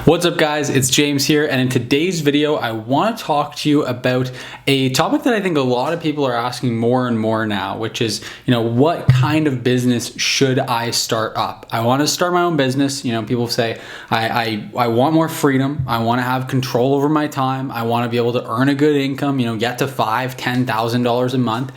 What's up guys, it's James here, and in today's video I want to talk to you about a topic that I think a lot of people are asking more and more now, which is, what kind of business should I start up? I want to start my own business. People say I want more freedom, I want to have control over my time, I want to be able to earn a good income, get to $5,000-$10,000 a month.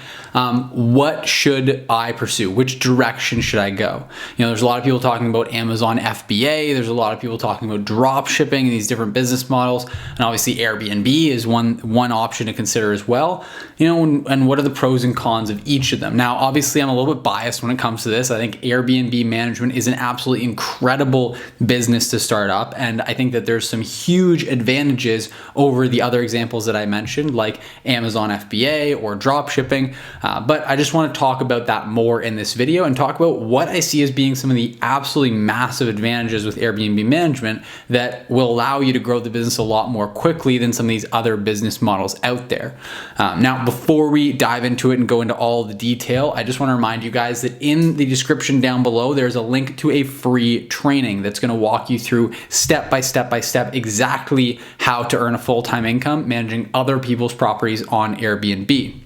What should I pursue? Which direction should I go? There's a lot of people talking about Amazon FBA, there's a lot of people talking about dropshipping and these different business models, and obviously Airbnb is one option to consider as well. And what are the pros and cons of each of them? Now, obviously, I'm a little bit biased when it comes to this. I think Airbnb management is an absolutely incredible business to start up, and I think that there's some huge advantages over the other examples that I mentioned, like Amazon FBA or dropshipping. But I just want to talk about that more in this video and talk about what I see as being some of the absolutely massive advantages with Airbnb management that will allow you to grow the business a lot more quickly than some of these other business models out there. Now, before we dive into it and go into all the detail, I just want to remind you guys that in the description down below, there's a link to a free training that's going to walk you through step by step exactly how to earn a full-time income managing other people's properties on Airbnb.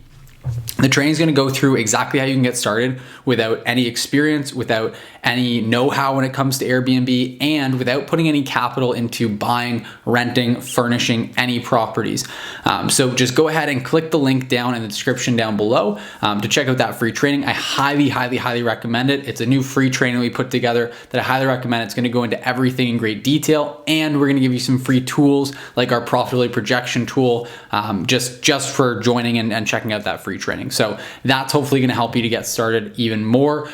The training is going to go through exactly how you can get started without any experience, without any know-how when it comes to Airbnb, and without putting any capital into buying, renting, furnishing any properties. So just go ahead and click the link down in the description down below to check out that free training. I highly recommend it. It's a new free training we put together that I highly recommend. It's going to go into everything in great detail, and we're going to give you some free tools like our profitability projection tool just for joining and checking out that free training. So that's hopefully going to help you to get started even more.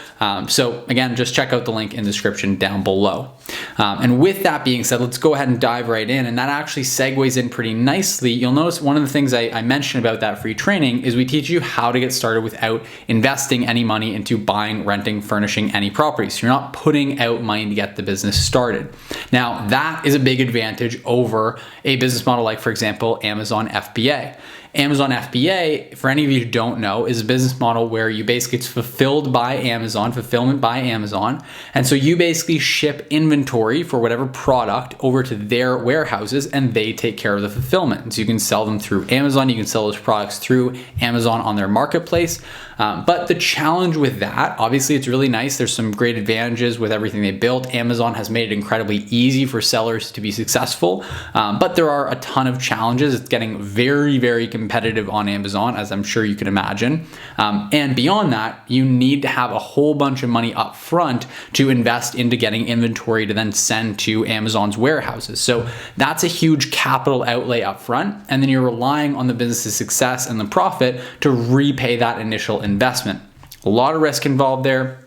So again, just check out the link in the description down below. And with that being said, let's go ahead and dive right in. And that actually segues in pretty nicely. You'll notice one of the things I mentioned about that free training is we teach you how to get started without investing any money into buying, renting, furnishing any properties. So you're not putting out money to get the business started. Now, that is a big advantage over a business model like, for example, Amazon FBA. Amazon FBA, for any of you who don't know, is a business model where you basically, it's fulfillment by Amazon. And so you basically ship inventory for whatever product over to their warehouses and they take care of the fulfillment. And so you can sell them through Amazon, you can sell those products through Amazon on their marketplace. But the challenge with that, obviously it's really nice. There's some great advantages with everything they built. Amazon has made it incredibly easy for sellers to be successful. But there are a ton of challenges. It's getting very competitive on Amazon, as I'm sure you can imagine. And beyond that, you need to have a whole bunch of money up front to invest into getting inventory to then send to Amazon's warehouses. So that's a huge capital outlay up front. And then you're relying on the business's success and the profit to repay that initial investment. A lot of risk involved there.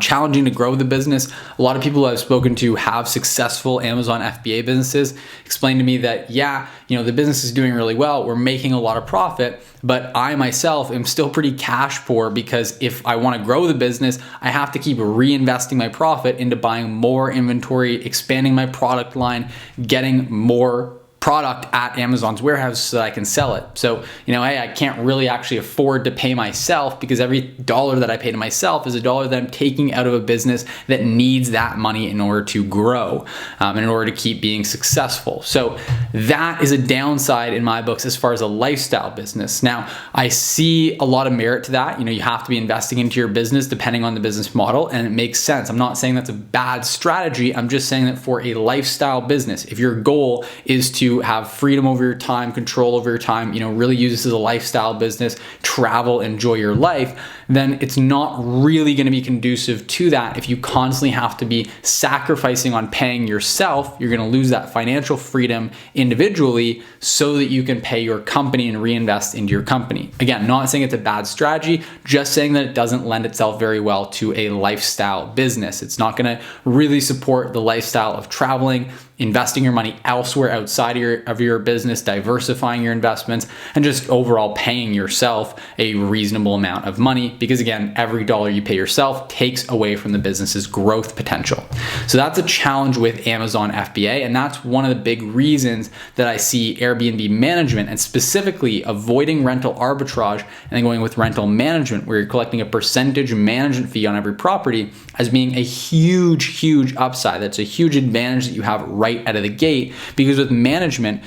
Challenging to grow the business. A lot of people I've spoken to have successful Amazon FBA businesses explain to me that, the business is doing really well. We're making a lot of profit, but I myself am still pretty cash poor because if I want to grow the business, I have to keep reinvesting my profit into buying more inventory, expanding my product line, getting more product at Amazon's warehouse so that I can sell it. So, I can't really actually afford to pay myself because every dollar that I pay to myself is a dollar that I'm taking out of a business that needs that money in order to grow and in order to keep being successful. So that is a downside in my books as far as a lifestyle business. Now, I see a lot of merit to that. You have to be investing into your business depending on the business model, and it makes sense. I'm not saying that's a bad strategy. I'm just saying that for a lifestyle business, if your goal is to have freedom over your time, control over your time, really use this as a lifestyle business, travel, enjoy your life, then it's not really going to be conducive to that. If you constantly have to be sacrificing on paying yourself, you're going to lose that financial freedom individually so that you can pay your company and reinvest into your company. Again, not saying it's a bad strategy, just saying that it doesn't lend itself very well to a lifestyle business. It's not going to really support the lifestyle of traveling, investing your money elsewhere outside of your business, diversifying your investments, and just overall paying yourself a reasonable amount of money because again, every dollar you pay yourself takes away from the business's growth potential. So that's a challenge with Amazon FBA, and that's one of the big reasons that I see Airbnb management, and specifically avoiding rental arbitrage and then going with rental management, where you're collecting a percentage management fee on every property, as being a huge upside. That's a huge advantage that you have right out of the gate, because with the management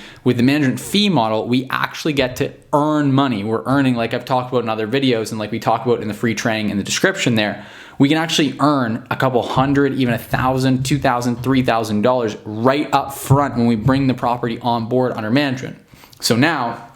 fee model, we actually get to earn money. We're earning, like I've talked about in other videos and like we talk about in the free training in the description there, we can actually earn a couple hundred, even $1,000, $2,000, $3,000 right up front when we bring the property on board under management. So now,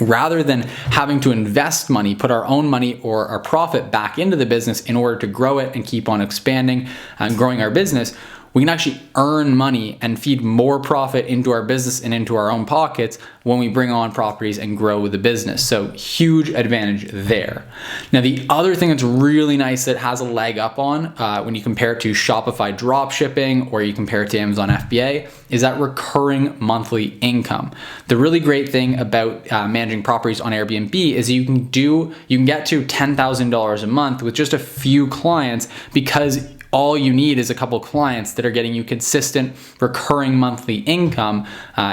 rather than having to invest money, put our own money or our profit back into the business in order to grow it and keep on expanding and growing our business, we can actually earn money and feed more profit into our business and into our own pockets when we bring on properties and grow the business. So huge advantage there. Now, the other thing that's really nice that has a leg up on when you compare it to Shopify dropshipping or you compare it to Amazon FBA is that recurring monthly income. The really great thing about managing properties on Airbnb is you can get to $10,000 a month with just a few clients, because all you need is a couple clients that are getting you consistent recurring monthly income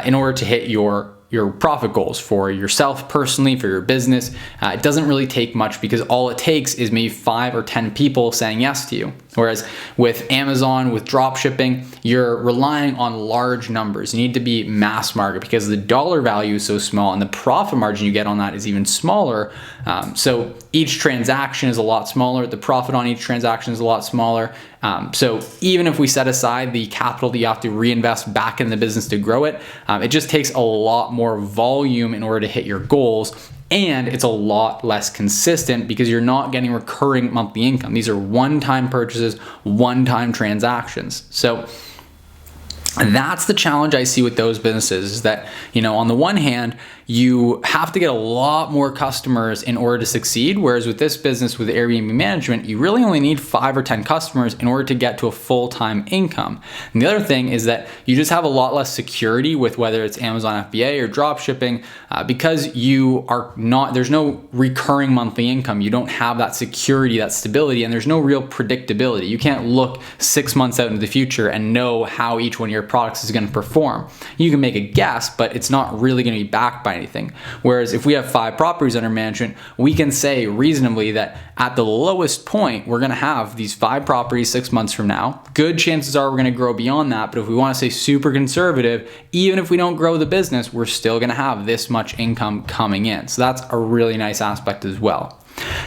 in order to hit your profit goals for yourself personally, for your business. It doesn't really take much, because all it takes is maybe 5 or 10 people saying yes to you. Whereas with Amazon, with drop shipping, you're relying on large numbers. You need to be mass market because the dollar value is so small and the profit margin you get on that is even smaller. So each transaction is a lot smaller. The profit on each transaction is a lot smaller. So even if we set aside the capital that you have to reinvest back in the business to grow it, it just takes a lot more volume in order to hit your goals. And it's a lot less consistent because you're not getting recurring monthly income. These are one-time purchases, one-time transactions. So that's the challenge I see with those businesses, is that, on the one hand, you have to get a lot more customers in order to succeed. Whereas with this business, with Airbnb management, you really only need 5 or 10 customers in order to get to a full-time income. And the other thing is that you just have a lot less security with whether it's Amazon FBA or drop shipping, because there's no recurring monthly income. You don't have that security, that stability, and there's no real predictability. You can't look 6 months out into the future and know how each one of your products is going to perform. You can make a guess, but it's not really going to be backed by anything. Whereas if we have 5 properties under management, we can say reasonably that at the lowest point, we're going to have these 5 properties 6 months from now. Good chances are we're going to grow beyond that. But if we want to stay super conservative, even if we don't grow the business, we're still going to have this much income coming in. So that's a really nice aspect as well.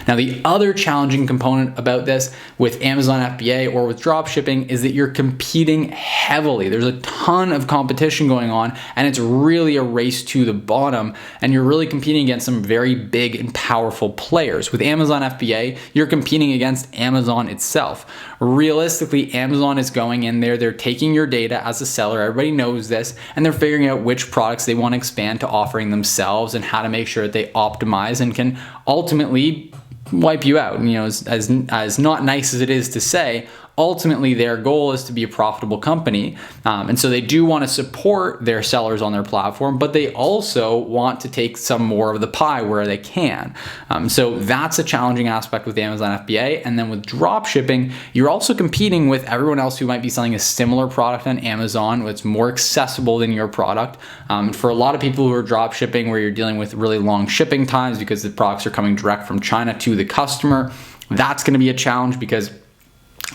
Now, the other challenging component about this with Amazon FBA or with dropshipping is that you're competing heavily. There's a ton of competition going on, and it's really a race to the bottom, and you're really competing against some very big and powerful players. With Amazon FBA, you're competing against Amazon itself. Realistically, Amazon is going in there, they're taking your data as a seller, everybody knows this, and they're figuring out which products they want to expand to offering themselves and how to make sure that they optimize and can ultimately wipe you out. As not nice as it is to say, ultimately their goal is to be a profitable company, and so they do want to support their sellers on their platform, but they also want to take some more of the pie where they can. So that's a challenging aspect with Amazon FBA. And then with drop shipping, you're also competing with everyone else who might be selling a similar product on Amazon. It's more accessible than your product. For a lot of people who are drop shipping, where you're dealing with really long shipping times because the products are coming direct from China to the customer, that's going to be a challenge, because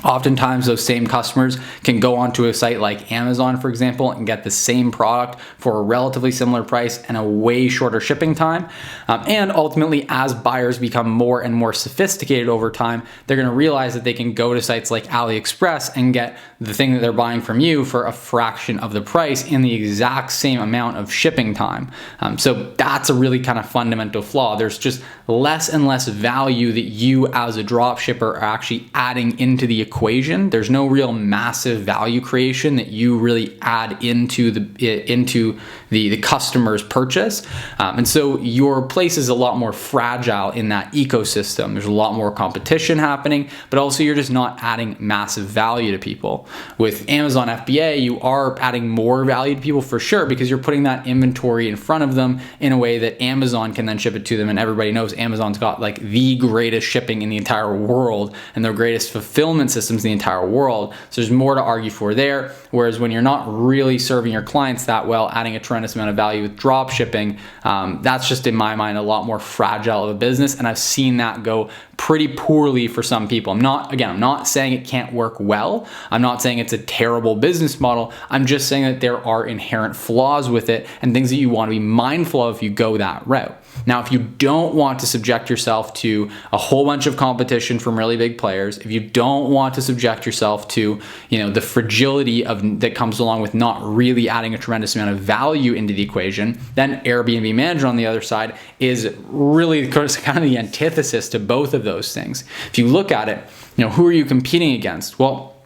oftentimes those same customers can go onto a site like Amazon, for example, and get the same product for a relatively similar price and a way shorter shipping time. And ultimately, as buyers become more and more sophisticated over time, they're going to realize that they can go to sites like AliExpress and get the thing that they're buying from you for a fraction of the price in the exact same amount of shipping time. So that's a really kind of fundamental flaw. There's just less and less value that you as a drop shipper are actually adding into the equation. There's no real massive value creation that you really add into the customer's purchase. And so your place is a lot more fragile in that ecosystem. There's a lot more competition happening, but also you're just not adding massive value to people. With Amazon FBA, you are adding more value to people for sure, because you're putting that inventory in front of them in a way that Amazon can then ship it to them. And everybody knows Amazon's got like the greatest shipping in the entire world and the greatest fulfillment systems in the entire world. So there's more to argue for there. Whereas when you're not really serving your clients that well, adding a tremendous amount of value with drop shipping, that's just in my mind a lot more fragile of a business. And I've seen that go pretty poorly for some people. I'm not saying it can't work well. I'm not saying it's a terrible business model. I'm just saying that there are inherent flaws with it and things that you want to be mindful of if you go that route. Now, if you don't want to subject yourself to a whole bunch of competition from really big players, if you don't want to subject yourself to, the fragility that comes along with not really adding a tremendous amount of value into the equation, then Airbnb management on the other side is really kind of the antithesis to both of those things. If you look at it, who are you competing against? Well,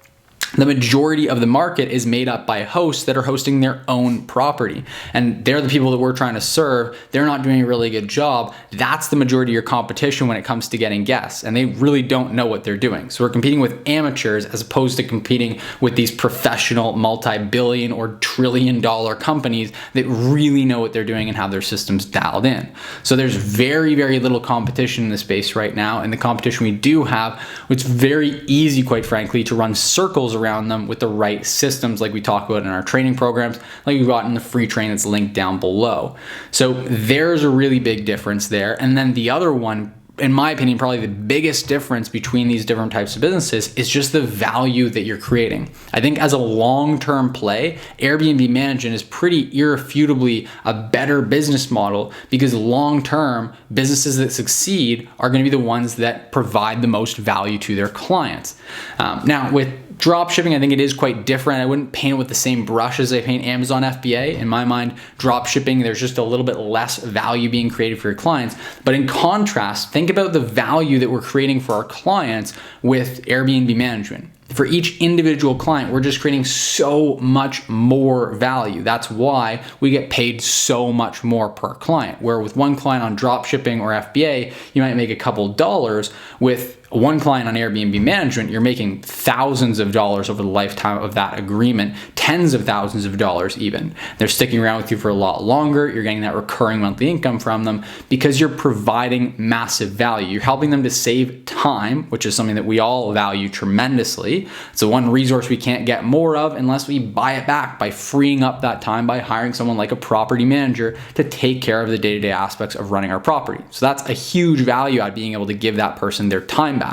the majority of the market is made up by hosts that are hosting their own property. And they're the people that we're trying to serve. They're not doing a really good job. That's the majority of your competition when it comes to getting guests. And they really don't know what they're doing. So we're competing with amateurs as opposed to competing with these professional multi-billion or trillion-dollar companies that really know what they're doing and have their systems dialed in. So there's very, very little competition in the space right now. And the competition we do have, it's very easy, quite frankly, to run circles around them with the right systems like we talk about in our training programs, like we've got in the free train that's linked down below. So there's a really big difference there. And then the other one, in my opinion, probably the biggest difference between these different types of businesses is just the value that you're creating. I think as a long-term play, Airbnb management is pretty irrefutably a better business model, because long-term businesses that succeed are going to be the ones that provide the most value to their clients. Now with drop shipping, I think it is quite different. I wouldn't paint it with the same brush as I paint Amazon FBA. In my mind, drop shipping, there's just a little bit less value being created for your clients. But in contrast, think about the value that we're creating for our clients with Airbnb management. For each individual client, we're just creating so much more value. That's why we get paid so much more per client. Where with one client on drop shipping or FBA, you might make a couple dollars. With one client on Airbnb management, you're making thousands of dollars over the lifetime of that agreement, tens of thousands of dollars even. They're sticking around with you for a lot longer. You're getting that recurring monthly income from them because you're providing massive value. You're helping them to save time, which is something that we all value tremendously. It's the one resource we can't get more of unless we buy it back by freeing up that time by hiring someone like a property manager to take care of the day-to-day aspects of running our property. So that's a huge value add, being able to give that person their time back.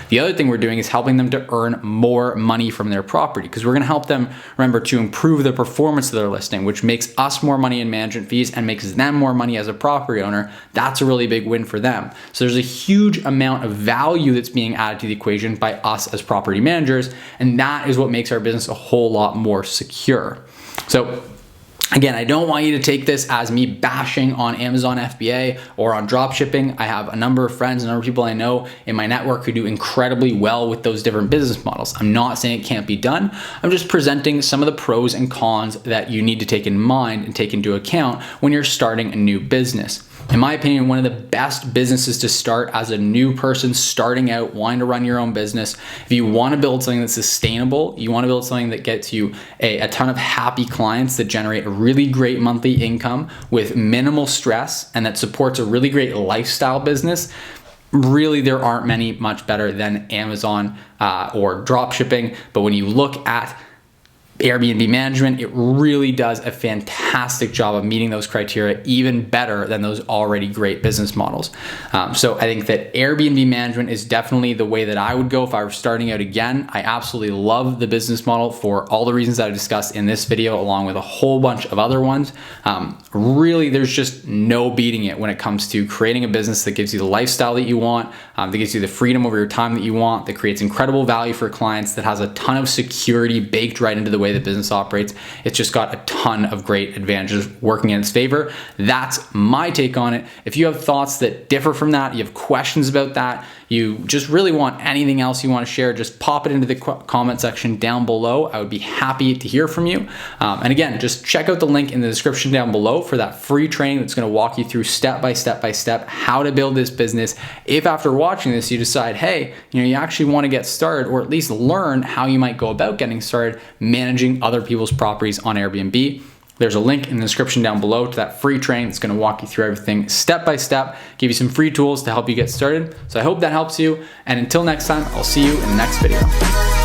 The other thing we're doing is helping them to earn more money from their property, because we're going to help them, remember, to improve the performance of their listing, which makes us more money in management fees and makes them more money as a property owner. That's a really big win for them. So there's a huge amount of value that's being added to the equation by us as property managers, and that is what makes our business a whole lot more secure. So again, I don't want you to take this as me bashing on Amazon FBA or on dropshipping. I have a number of friends, a number of people I know in my network who do incredibly well with those different business models. I'm not saying it can't be done. I'm just presenting some of the pros and cons that you need to take in mind and take into account when you're starting a new business. In my opinion, one of the best businesses to start as a new person starting out, wanting to run your own business, if you want to build something that's sustainable, you want to build something that gets you a ton of happy clients that generate a really great monthly income with minimal stress and that supports a really great lifestyle business, really there aren't many much better than Amazon or dropshipping. But when you look at Airbnb management, it really does a fantastic job of meeting those criteria, even better than those already great business models. So I think that Airbnb management is definitely the way that I would go if I were starting out again. I absolutely love the business model for all the reasons that I discussed in this video, along with a whole bunch of other ones. Really, there's just no beating it when it comes to creating a business that gives you the lifestyle that you want, that gives you the freedom over your time that you want, that creates incredible value for clients, that has a ton of security baked right into the way way the business operates. It's just got a ton of great advantages working in its favor. That's my take on it. If you have thoughts that differ from that, you have questions about that, you just really want anything else you want to share, just pop it into the comment section down below. I would be happy to hear from you. And again, just check out the link in the description down below for that free training that's going to walk you through step by step how to build this business. If after watching this you decide, hey, you actually want to get started, or at least learn how you might go about getting started managing other people's properties on Airbnb, there's a link in the description down below to that free training that's going to walk you through everything step by step, give you some free tools to help you get started. So I hope that helps you. And until next time, I'll see you in the next video.